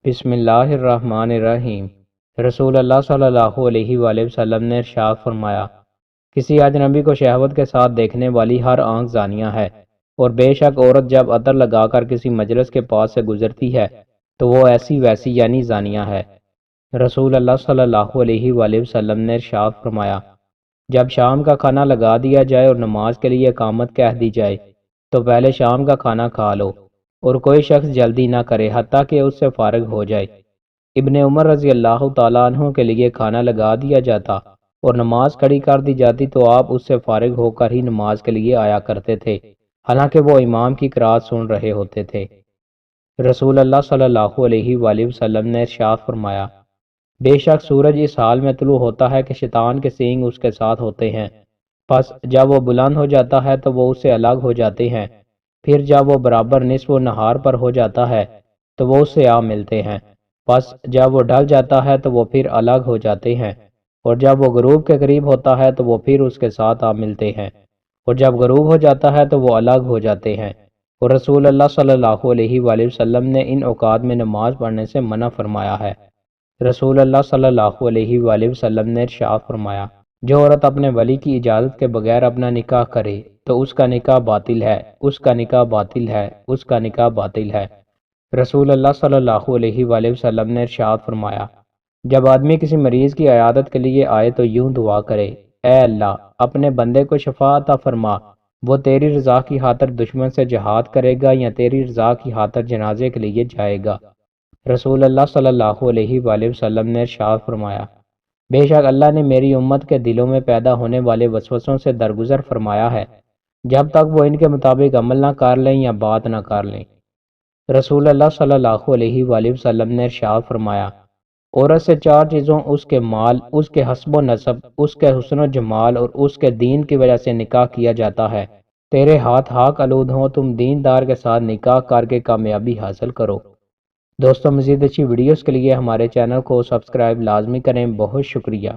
بسم اللہ الرحمن الرحیم۔ رسول اللہ صلی اللہ علیہ وآلہ وسلم نے ارشاد فرمایا، کسی اجنبی کو شہوت کے ساتھ دیکھنے والی ہر آنکھ زانیہ ہے، اور بے شک عورت جب عطر لگا کر کسی مجلس کے پاس سے گزرتی ہے تو وہ ایسی ویسی یعنی زانیہ ہے۔ رسول اللہ صلی اللہ علیہ وآلہ وسلم نے ارشاد فرمایا، جب شام کا کھانا لگا دیا جائے اور نماز کے لیے اقامت کہہ دی جائے تو پہلے شام کا کھانا کھا لو، اور کوئی شخص جلدی نہ کرے حتیٰ کہ اس سے فارغ ہو جائے۔ ابن عمر رضی اللہ تعالیٰ عنہ کے لیے کھانا لگا دیا جاتا اور نماز کھڑی کر دی جاتی تو آپ اس سے فارغ ہو کر ہی نماز کے لیے آیا کرتے تھے، حالانکہ وہ امام کی قرات سن رہے ہوتے تھے۔ رسول اللہ صلی اللہ علیہ وآلہ وسلم نے ارشاد فرمایا، بے شک سورج اس حال میں طلوع ہوتا ہے کہ شیطان کے سینگ اس کے ساتھ ہوتے ہیں، پس جب وہ بلند ہو جاتا ہے تو وہ اس سے الگ ہو جاتے ہیں، پھر جب وہ برابر نصف و نہار پر ہو جاتا ہے تو وہ اس سے آ ملتے ہیں، پس جب وہ ڈھل جاتا ہے تو وہ پھر الگ ہو جاتے ہیں، اور جب وہ غروب کے قریب ہوتا ہے تو وہ پھر اس کے ساتھ آ ملتے ہیں، اور جب غروب ہو جاتا ہے تو وہ الگ ہو جاتے ہیں۔ اور رسول اللہ صلی اللہ علیہ وآلہ وسلم نے ان اوقات میں نماز پڑھنے سے منع فرمایا ہے۔ رسول اللہ صلی اللہ علیہ وآلہ وسلم نے ارشاد فرمایا، جو عورت اپنے ولی کی اجازت کے بغیر اپنا نکاح کرے تو اس کا نکاح باطل ہے، اس کا نکاح باطل ہے، اس کا نکاح باطل ہے۔ رسول اللہ صلی اللہ علیہ وآلہ وسلم نے ارشاد فرمایا، جب آدمی کسی مریض کی عیادت کے لیے آئے تو یوں دعا کرے، اے اللہ اپنے بندے کو شفا عطا فرما، وہ تیری رضا کی خاطر دشمن سے جہاد کرے گا یا تیری رضا کی خاطر جنازے کے لیے جائے گا۔ رسول اللہ صلی اللہ علیہ وآلہ وسلم نے ارشاد فرمایا، بے شک اللہ نے میری امت کے دلوں میں پیدا ہونے والے وسوسوں سے درگزر فرمایا ہے، جب تک وہ ان کے مطابق عمل نہ کر لیں یا بات نہ کر لیں۔ رسول اللہ صلی اللہ علیہ وآلہ وسلم نے ارشاد فرمایا، عورت سے چار چیزوں اس کے مال، اس کے حسب و نسب، اس کے حسن و جمال اور اس کے دین کی وجہ سے نکاح کیا جاتا ہے۔ تیرے ہاتھ ہاک آلود ہوں، تم دیندار کے ساتھ نکاح کر کے کامیابی حاصل کرو۔ دوستوں مزید اچھی ویڈیوز کے لیے ہمارے چینل کو سبسکرائب لازمی کریں۔ بہت شکریہ۔